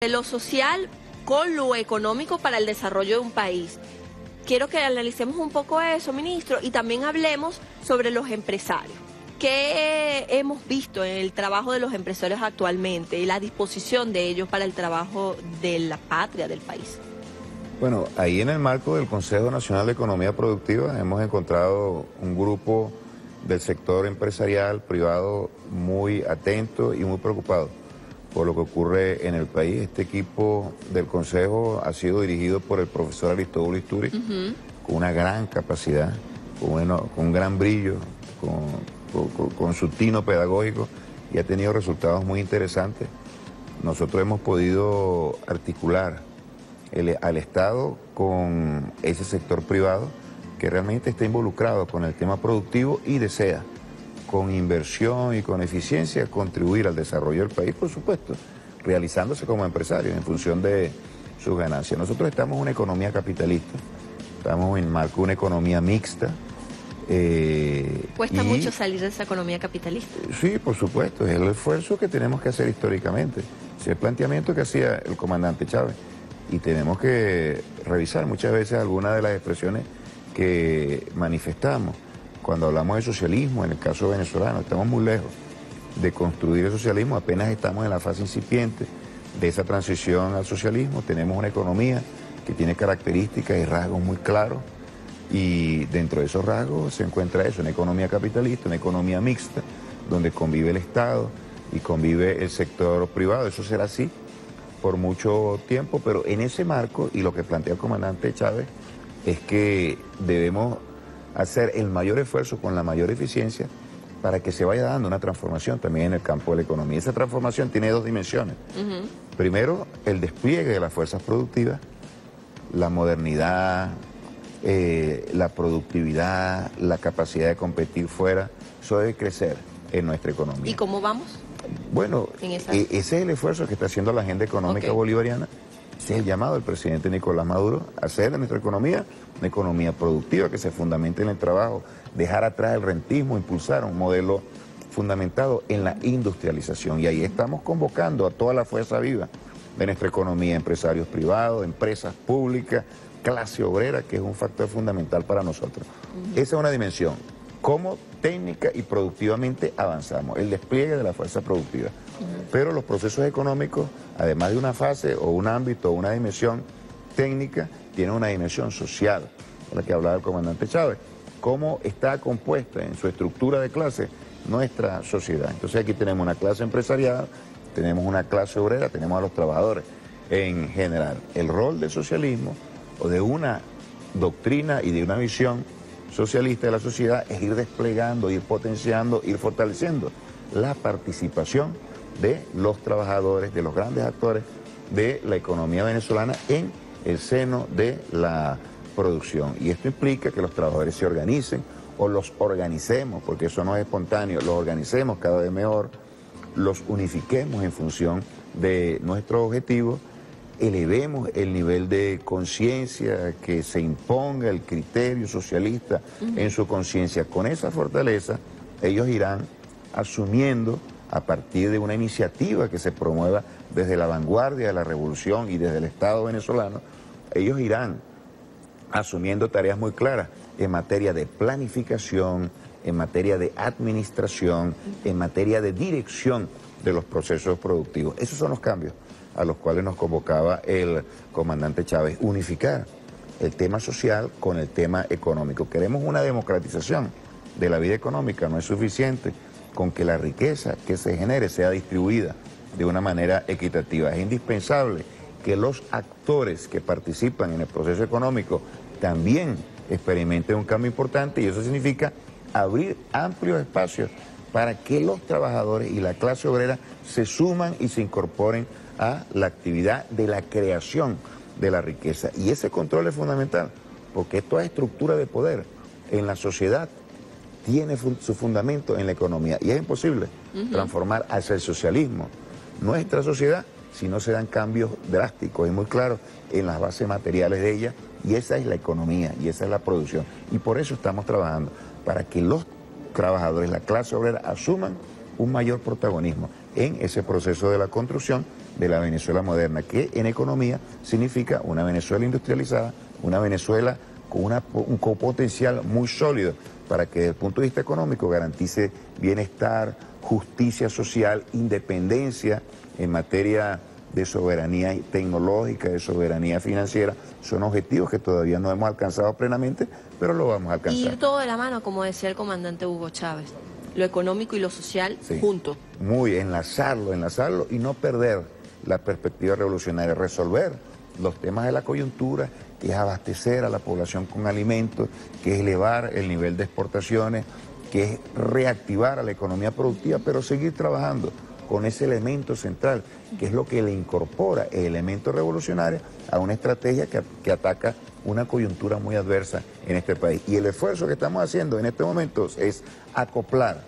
de lo social con lo económico para el desarrollo de un país. Quiero que analicemos un poco eso, ministro, y también hablemos sobre los empresarios. ¿Qué hemos visto en el trabajo de los empresarios actualmente y la disposición de ellos para el trabajo de la patria, del país? Bueno, ahí en el marco del Consejo Nacional de Economía Productiva hemos encontrado un grupo del sector empresarial privado muy atento y muy preocupado por lo que ocurre en el país. Este equipo del Consejo ha sido dirigido por el profesor Aristóbulo Isturi, con una gran capacidad, con un gran brillo, con su tino pedagógico, y ha tenido resultados muy interesantes. Nosotros hemos podido articular al Estado con ese sector privado que realmente está involucrado con el tema productivo y desea, con inversión y con eficiencia, contribuir al desarrollo del país, por supuesto, realizándose como empresarios en función de sus ganancias. Nosotros estamos en una economía capitalista, estamos en el marco de una economía mixta. ¿Cuesta mucho salir de esa economía capitalista? Sí, por supuesto, es el esfuerzo que tenemos que hacer históricamente. Es el planteamiento que hacía el comandante Chávez. Y tenemos que revisar muchas veces algunas de las expresiones que manifestamos. Cuando hablamos de socialismo, en el caso venezolano, estamos muy lejos de construir el socialismo, apenas estamos en la fase incipiente de esa transición al socialismo. Tenemos una economía que tiene características y rasgos muy claros, y dentro de esos rasgos se encuentra eso, una economía capitalista, una economía mixta, donde convive el Estado y convive el sector privado. Eso será así por mucho tiempo, pero en ese marco, y lo que plantea el comandante Chávez, es que debemos hacer el mayor esfuerzo con la mayor eficiencia para que se vaya dando una transformación también en el campo de la economía. Esa transformación tiene dos dimensiones. Primero, el despliegue de las fuerzas productivas, la modernidad, la productividad, la capacidad de competir fuera. Eso debe crecer en nuestra economía. ¿Y cómo vamos? Bueno, ese es el esfuerzo que está haciendo la agenda económica bolivariana. Ese es el llamado del presidente Nicolás Maduro, a hacer de nuestra economía una economía productiva que se fundamente en el trabajo, dejar atrás el rentismo, impulsar un modelo fundamentado en la industrialización. Y ahí estamos convocando a toda la fuerza viva de nuestra economía, empresarios privados, empresas públicas, clase obrera, que es un factor fundamental para nosotros. Esa es una dimensión. Cómo técnica y productivamente avanzamos, el despliegue de la fuerza productiva. Pero los procesos económicos, además de una fase o un ámbito o una dimensión técnica, tienen una dimensión social, de la que hablaba el comandante Chávez. Cómo está compuesta en su estructura de clase nuestra sociedad. Entonces aquí tenemos una clase empresarial, tenemos una clase obrera, tenemos a los trabajadores en general. El rol del socialismo o de una doctrina y de una visión socialista de la sociedad es ir desplegando, ir potenciando, ir fortaleciendo la participación de los trabajadores, de los grandes actores de la economía venezolana en el seno de la producción. Y esto implica que los trabajadores se organicen o los organicemos, porque eso no es espontáneo, los organicemos cada vez mejor, los unifiquemos en función de nuestros objetivos, elevemos el nivel de conciencia, que se imponga el criterio socialista en su conciencia. Con esa fortaleza, ellos irán asumiendo, a partir de una iniciativa que se promueva desde la vanguardia de la revolución y desde el Estado venezolano, ellos irán asumiendo tareas muy claras en materia de planificación, en materia de administración, en materia de dirección de los procesos productivos. Esos son los cambios a los cuales nos convocaba el comandante Chávez, unificar el tema social con el tema económico. Queremos una democratización de la vida económica, no es suficiente con que la riqueza que se genere sea distribuida de una manera equitativa. Es indispensable que los actores que participan en el proceso económico también experimenten un cambio importante, y eso significa abrir amplios espacios para que los trabajadores y la clase obrera se suman y se incorporen a la actividad de la creación de la riqueza. Y ese control es fundamental, porque toda estructura de poder en la sociedad tiene su fundamento en la economía, y es imposible transformar hacia el socialismo nuestra sociedad si no se dan cambios drásticos y muy claros en las bases materiales de ella, y esa es la economía y esa es la producción. Y por eso estamos trabajando, para que los trabajadores, la clase obrera, asuman un mayor protagonismo en ese proceso de la construcción de la Venezuela moderna, que en economía significa una Venezuela industrializada, una Venezuela con un potencial muy sólido para que desde el punto de vista económico garantice bienestar, justicia social, independencia en materia de soberanía tecnológica, de soberanía financiera. Son objetivos que todavía no hemos alcanzado plenamente, pero lo vamos a alcanzar. Ir todo de la mano, como decía el comandante Hugo Chávez, lo económico y lo social juntos. Muy, enlazarlo y no perder la perspectiva revolucionaria, resolver los temas de la coyuntura, que es abastecer a la población con alimentos, que es elevar el nivel de exportaciones, que es reactivar a la economía productiva, pero seguir trabajando con ese elemento central, que es lo que le incorpora el elemento revolucionario a una estrategia que ataca una coyuntura muy adversa en este país. Y el esfuerzo que estamos haciendo en este momento es acoplar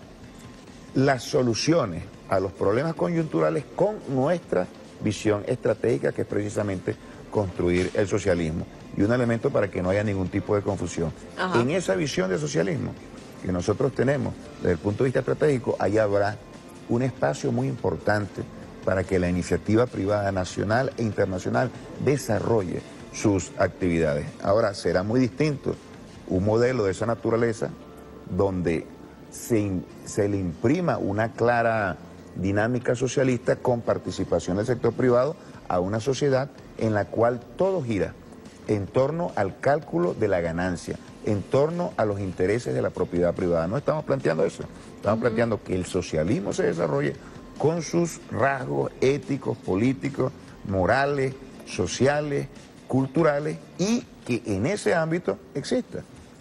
las soluciones a los problemas coyunturales con nuestra visión estratégica, que es precisamente construir el socialismo. Y un elemento para que no haya ningún tipo de confusión. Ajá. En esa visión de socialismo que nosotros tenemos desde el punto de vista estratégico, allá habrá un espacio muy importante para que la iniciativa privada nacional e internacional desarrolle sus actividades. Ahora, será muy distinto un modelo de esa naturaleza donde se le imprima una clara dinámica socialista con participación del sector privado a una sociedad en la cual todo gira en torno al cálculo de la ganancia, en torno a los intereses de la propiedad privada. No estamos planteando eso, estamos planteando que el socialismo se desarrolle con sus rasgos éticos, políticos, morales, sociales, culturales, y que en ese ámbito exista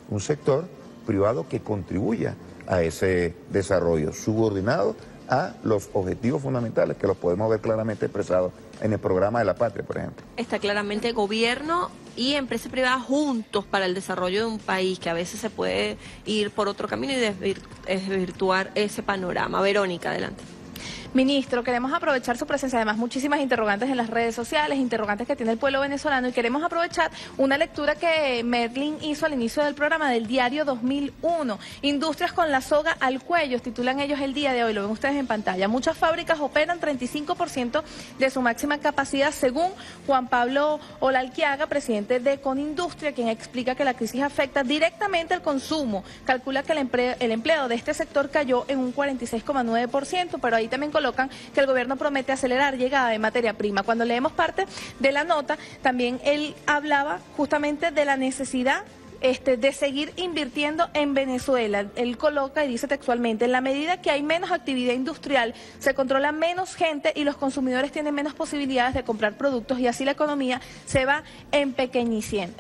un sector privado que contribuya a ese desarrollo, subordinado a los objetivos fundamentales, que los podemos ver claramente expresados en el programa de la patria, por ejemplo. Está claramente gobierno y empresa privada juntos para el desarrollo de un país, que a veces se puede ir por otro camino y desvirtuar ese panorama. Verónica, adelante. Ministro, queremos aprovechar su presencia, además muchísimas interrogantes en las redes sociales, interrogantes que tiene el pueblo venezolano, y queremos aprovechar una lectura que Merlin hizo al inicio del programa del diario 2001. Industrias con la soga al cuello, titulan ellos el día de hoy, lo ven ustedes en pantalla. Muchas fábricas operan 35% de su máxima capacidad, según Juan Pablo Olalquiaga, presidente de Conindustria, quien explica que la crisis afecta directamente al consumo. Calcula que el empleo de este sector cayó en un 46,9%, pero ahí también colocan que el gobierno promete acelerar llegada de materia prima. Cuando leemos parte de la nota, también él hablaba justamente de la necesidad de seguir invirtiendo en Venezuela. Él coloca y dice textualmente: en la medida que hay menos actividad industrial, se controla menos gente y los consumidores tienen menos posibilidades de comprar productos, y así la economía se va empequeñeciendo,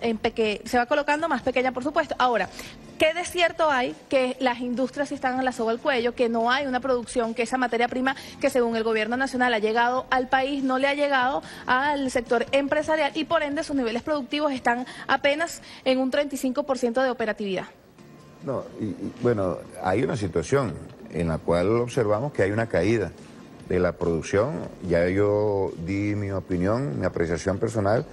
se va colocando más pequeña, por supuesto. Ahora, ¿qué de cierto hay? Que las industrias están a la soga al cuello, que no hay una producción, que esa materia prima que según el gobierno nacional ha llegado al país no le ha llegado al sector empresarial, y por ende sus niveles productivos están apenas en un 35% de operatividad. No, bueno, hay una situación en la cual observamos que hay una caída de la producción. Ya yo di mi opinión, mi apreciación personal,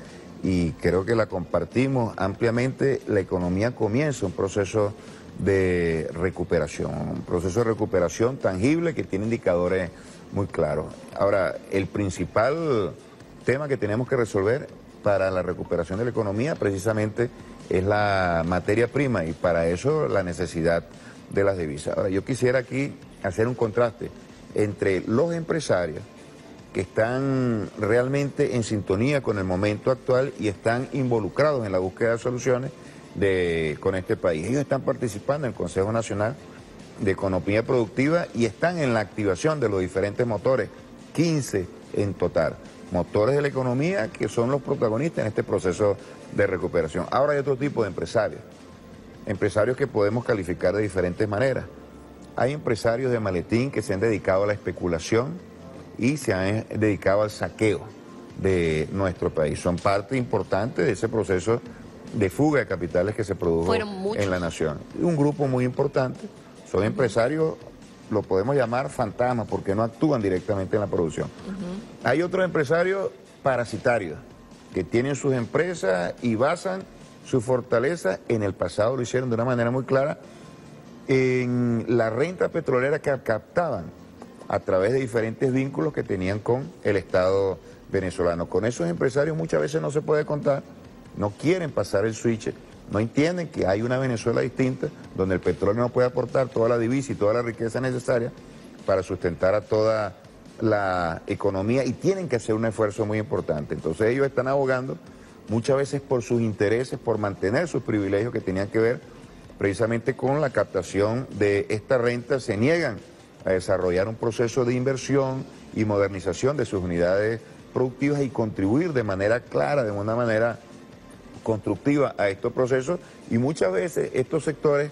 y creo que la compartimos ampliamente. La economía comienza un proceso de recuperación tangible que tiene indicadores muy claros. Ahora, el principal tema que tenemos que resolver para la recuperación de la economía precisamente es la materia prima, y para eso la necesidad de las divisas. Ahora, yo quisiera aquí hacer un contraste entre los empresarios que están realmente en sintonía con el momento actual y están involucrados en la búsqueda de soluciones con este país. Ellos están participando en el Consejo Nacional de Economía Productiva y están en la activación de los diferentes motores, 15 en total, motores de la economía que son los protagonistas en este proceso de recuperación. Ahora hay otro tipo de empresarios que podemos calificar de diferentes maneras. Hay empresarios de maletín que se han dedicado a la especulación y se han dedicado al saqueo de nuestro país. Son parte importante de ese proceso de fuga de capitales que se produjo en la nación. Un grupo muy importante, son empresarios, lo podemos llamar fantasmas, porque no actúan directamente en la producción. Hay otros empresarios parasitarios que tienen sus empresas y basan su fortaleza, en el pasado lo hicieron de una manera muy clara, en la renta petrolera que captaban a través de diferentes vínculos que tenían con el Estado venezolano. Con esos empresarios muchas veces no se puede contar, no quieren pasar el switch, no entienden que hay una Venezuela distinta, donde el petróleo no puede aportar toda la divisa y toda la riqueza necesaria para sustentar a toda la economía, y tienen que hacer un esfuerzo muy importante. Entonces ellos están abogando muchas veces por sus intereses, por mantener sus privilegios que tenían que ver precisamente con la captación de esta renta. Se niegan a desarrollar un proceso de inversión y modernización de sus unidades productivas y contribuir de manera clara, de una manera constructiva a estos procesos, y muchas veces estos sectores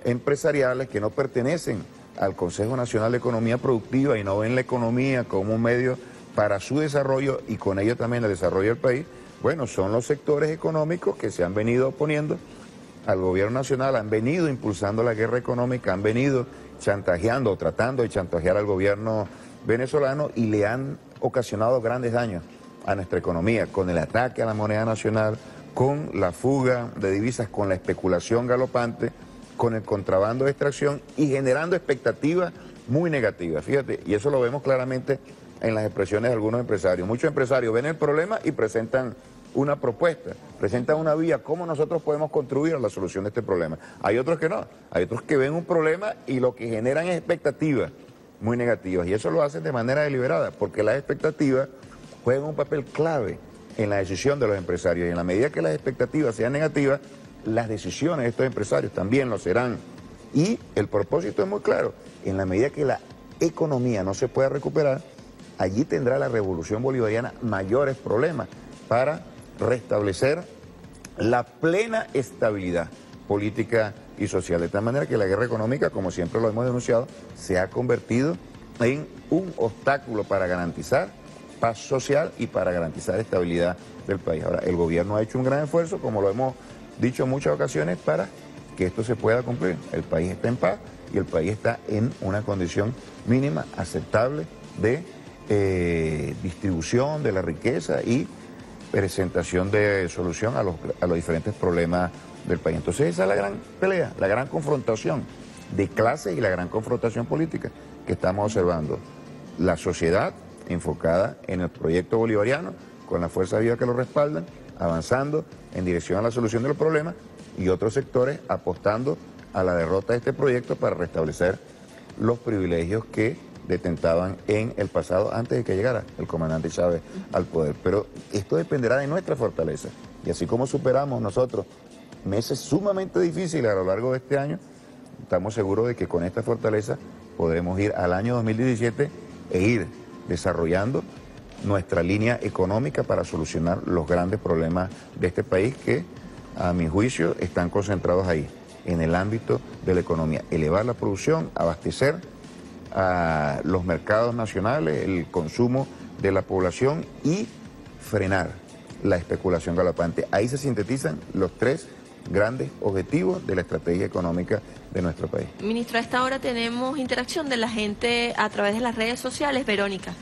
empresariales que no pertenecen al Consejo Nacional de Economía Productiva y no ven la economía como un medio para su desarrollo y con ello también el desarrollo del país, bueno, son los sectores económicos que se han venido oponiendo al gobierno nacional, han venido impulsando la guerra económica, han venido chantajeando o tratando de chantajear al gobierno venezolano y le han ocasionado grandes daños a nuestra economía, con el ataque a la moneda nacional, con la fuga de divisas, con la especulación galopante, con el contrabando de extracción y generando expectativas muy negativas. Fíjate, y eso lo vemos claramente en las expresiones de algunos empresarios. Muchos empresarios ven el problema y presentan una propuesta, presentan una vía, cómo nosotros podemos contribuir a la solución de este problema. Hay otros que no, hay otros que ven un problema y lo que generan es expectativas muy negativas, y eso lo hacen de manera deliberada, porque las expectativas juegan un papel clave en la decisión de los empresarios, y en la medida que las expectativas sean negativas, las decisiones de estos empresarios también lo serán. Y el propósito es muy claro: en la medida que la economía no se pueda recuperar, allí tendrá la revolución bolivariana mayores problemas para restablecer la plena estabilidad política y social. De tal manera que la guerra económica, como siempre lo hemos denunciado, se ha convertido en un obstáculo para garantizar paz social y para garantizar estabilidad del país. Ahora, el gobierno ha hecho un gran esfuerzo, como lo hemos dicho en muchas ocasiones, para que esto se pueda cumplir. El país está en paz y el país está en una condición mínima aceptable de distribución de la riqueza y presentación de solución a los diferentes problemas del país. Entonces esa es la gran pelea, la gran confrontación de clases y la gran confrontación política que estamos observando. La sociedad enfocada en el proyecto bolivariano, con las fuerzas vivas que lo respaldan, avanzando en dirección a la solución de los problemas, y otros sectores apostando a la derrota de este proyecto para restablecer los privilegios que detentaban en el pasado antes de que llegara el comandante Chávez al poder. Pero esto dependerá de nuestra fortaleza, y así como superamos nosotros meses sumamente difíciles a lo largo de este año, estamos seguros de que con esta fortaleza podremos ir al año 2017 e ir desarrollando nuestra línea económica para solucionar los grandes problemas de este país que, a mi juicio, están concentrados ahí, en el ámbito de la economía. Elevar la producción, abastecer a los mercados nacionales, el consumo de la población y frenar la especulación galopante. Ahí se sintetizan los tres grandes objetivos de la estrategia económica de nuestro país. Ministro, a esta hora tenemos interacción de la gente a través de las redes sociales. Verónica.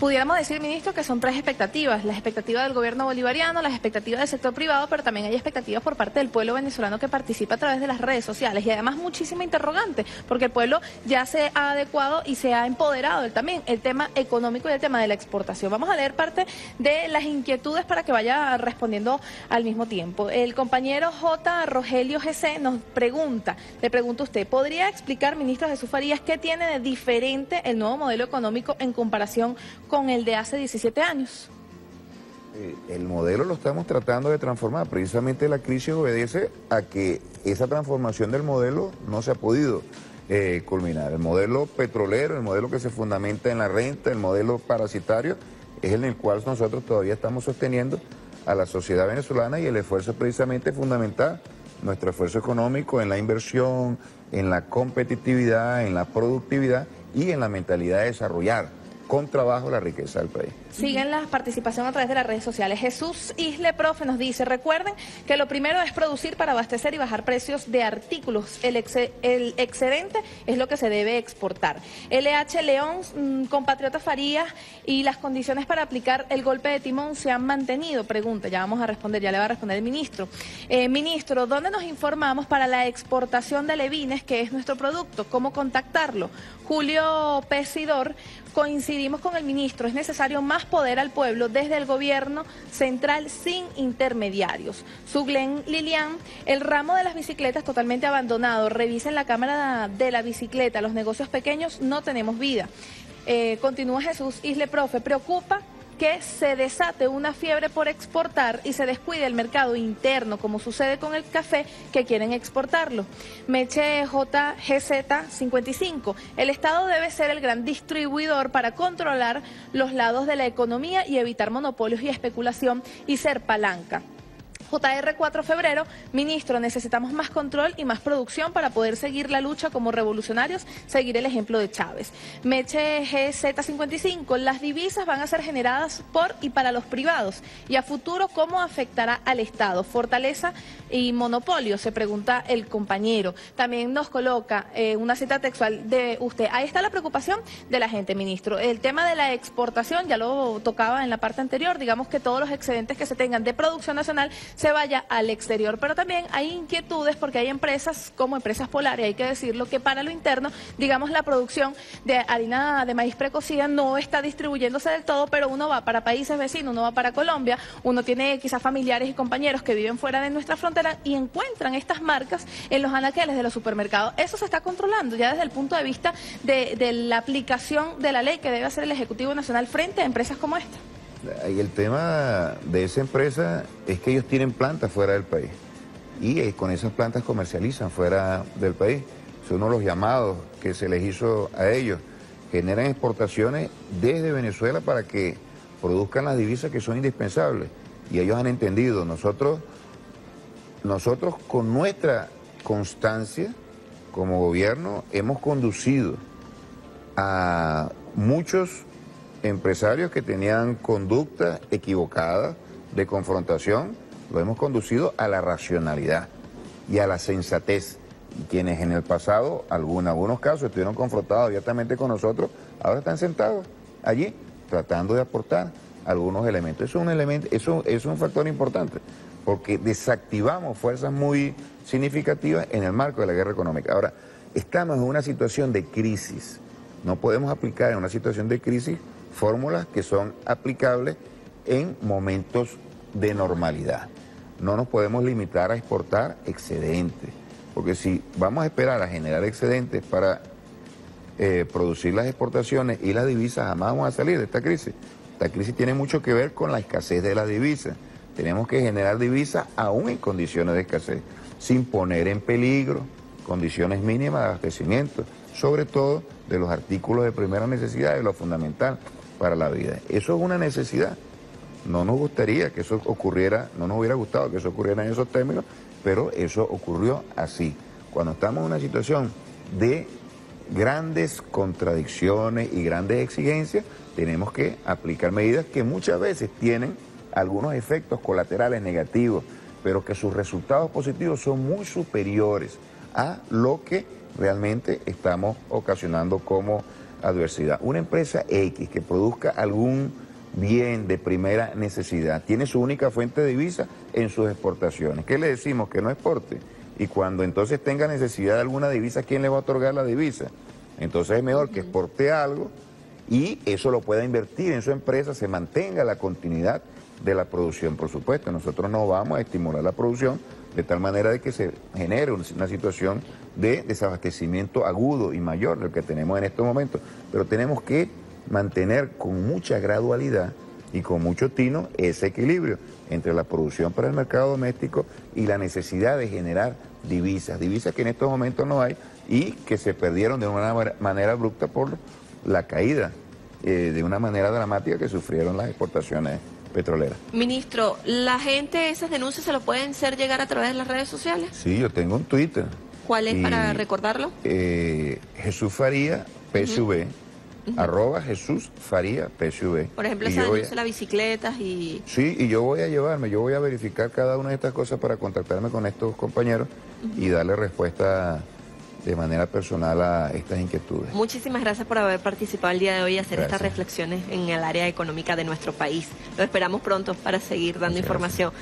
Pudiéramos decir, ministro, que son tres expectativas: la expectativa del gobierno bolivariano, las expectativas del sector privado, pero también hay expectativas por parte del pueblo venezolano que participa a través de las redes sociales, y además muchísima interrogante, porque el pueblo ya se ha adecuado y se ha empoderado también el tema económico y el tema de la exportación. Vamos a leer parte de las inquietudes para que vaya respondiendo al mismo tiempo. El compañero J. Rogelio GC nos pregunta, le pregunto a usted, ¿podría explicar, ministro Jesús Farías, qué tiene de diferente el nuevo modelo económico en comparación con el de hace 17 años? El modelo lo estamos tratando de transformar. Precisamente la crisis obedece a que esa transformación del modelo no se ha podido culminar. El modelo petrolero, el modelo que se fundamenta en la renta, el modelo parasitario, es en el cual nosotros todavía estamos sosteniendo a la sociedad venezolana, y el esfuerzo es precisamente fundamental, nuestro esfuerzo económico en la inversión, en la competitividad, en la productividad y en la mentalidad de desarrollar con trabajo la riqueza del país. Siguen la participación a través de las redes sociales. Jesús Isle Profe nos dice, recuerden que lo primero es producir para abastecer y bajar precios de artículos. El excedente es lo que se debe exportar. LH León, compatriota Farías, y las condiciones para aplicar el golpe de timón se han mantenido. Pregunta, ya vamos a responder, ya le va a responder el ministro. Ministro, ¿dónde nos informamos para la exportación de Levines, que es nuestro producto? ¿Cómo contactarlo? Julio Pesidor, coincidimos con el ministro, es necesario más poder al pueblo desde el gobierno central sin intermediarios. Suglen Lilian, el ramo de las bicicletas totalmente abandonado, revisen la cámara de la bicicleta, los negocios pequeños no tenemos vida. Continúa Jesús Isle Profe, preocupa que se desate una fiebre por exportar y se descuide el mercado interno, como sucede con el café, que quieren exportarlo. Meche JGZ 55, el Estado debe ser el gran distribuidor para controlar los lados de la economía y evitar monopolios y especulación y ser palanca. JR 4 Febrero, ministro, necesitamos más control y más producción para poder seguir la lucha como revolucionarios, seguir el ejemplo de Chávez. Meche GZ55, las divisas van a ser generadas por y para los privados y a futuro, ¿cómo afectará al Estado? Fortaleza y monopolio, se pregunta el compañero. También nos coloca una cita textual de usted. Ahí está la preocupación de la gente, ministro. El tema de la exportación, ya lo tocaba en la parte anterior, digamos que todos los excedentes que se tengan de producción nacional se vaya al exterior, pero también hay inquietudes porque hay empresas como Empresas Polar, y hay que decirlo, que para lo interno, digamos, la producción de harina de maíz precocida no está distribuyéndose del todo, pero uno va para países vecinos, uno va para Colombia, uno tiene quizás familiares y compañeros que viven fuera de nuestra frontera y encuentran estas marcas en los anaqueles de los supermercados. Eso se está controlando ya desde el punto de vista de la aplicación de la ley que debe hacer el Ejecutivo Nacional frente a empresas como esta. Y el tema de esa empresa es que ellos tienen plantas fuera del país y con esas plantas comercializan fuera del país. Es uno de los llamados que se les hizo a ellos. Generan exportaciones desde Venezuela para que produzcan las divisas que son indispensables. Y ellos han entendido, nosotros con nuestra constancia como gobierno hemos conducido a muchos empresarios que tenían conductas equivocadas de confrontación, lo hemos conducido a la racionalidad y a la sensatez. Y quienes en el pasado, en algunos casos, estuvieron confrontados abiertamente con nosotros, ahora están sentados allí tratando de aportar algunos elementos. Eso es un factor importante, porque desactivamos fuerzas muy significativas en el marco de la guerra económica. Ahora, estamos en una situación de crisis. No podemos aplicar en una situación de crisis fórmulas que son aplicables en momentos de normalidad. No nos podemos limitar a exportar excedentes, porque si vamos a esperar a generar excedentes para producir las exportaciones y las divisas, jamás vamos a salir de esta crisis. Esta crisis tiene mucho que ver con la escasez de las divisas. Tenemos que generar divisas aún en condiciones de escasez, sin poner en peligro condiciones mínimas de abastecimiento, sobre todo de los artículos de primera necesidad y lo fundamental para la vida. Eso es una necesidad. No nos gustaría que eso ocurriera, no nos hubiera gustado que eso ocurriera en esos términos, pero eso ocurrió así. Cuando estamos en una situación de grandes contradicciones y grandes exigencias, tenemos que aplicar medidas que muchas veces tienen algunos efectos colaterales negativos, pero que sus resultados positivos son muy superiores a lo que realmente estamos ocasionando como adversidad. Una empresa X que produzca algún bien de primera necesidad tiene su única fuente de divisa en sus exportaciones. ¿Qué le decimos? Que no exporte. Y cuando entonces tenga necesidad de alguna divisa, ¿quién le va a otorgar la divisa? Entonces es mejor que exporte algo y eso lo pueda invertir en su empresa, se mantenga la continuidad de la producción. Por supuesto, nosotros no vamos a estimular la producción de tal manera de que se genere una situación de desabastecimiento agudo y mayor del que tenemos en estos momentos. Pero tenemos que mantener con mucha gradualidad y con mucho tino ese equilibrio entre la producción para el mercado doméstico y la necesidad de generar divisas que en estos momentos no hay y que se perdieron de una manera abrupta por la caída de una manera dramática que sufrieron las exportaciones petroleras. Ministro, ¿la gente esas denuncias se lo pueden hacer llegar a través de las redes sociales? Sí, yo tengo un Twitter. ¿Cuál es para recordarlo? Jesús Faría, PSV, Jesús Faría PSV. Por ejemplo, esa denuncia de las bicicletas y... Sí, y yo voy a verificar cada una de estas cosas para contactarme con estos compañeros y darle respuesta de manera personal a estas inquietudes. Muchísimas gracias por haber participado el día de hoy y hacer estas reflexiones en el área económica de nuestro país. Lo esperamos pronto para seguir dando información.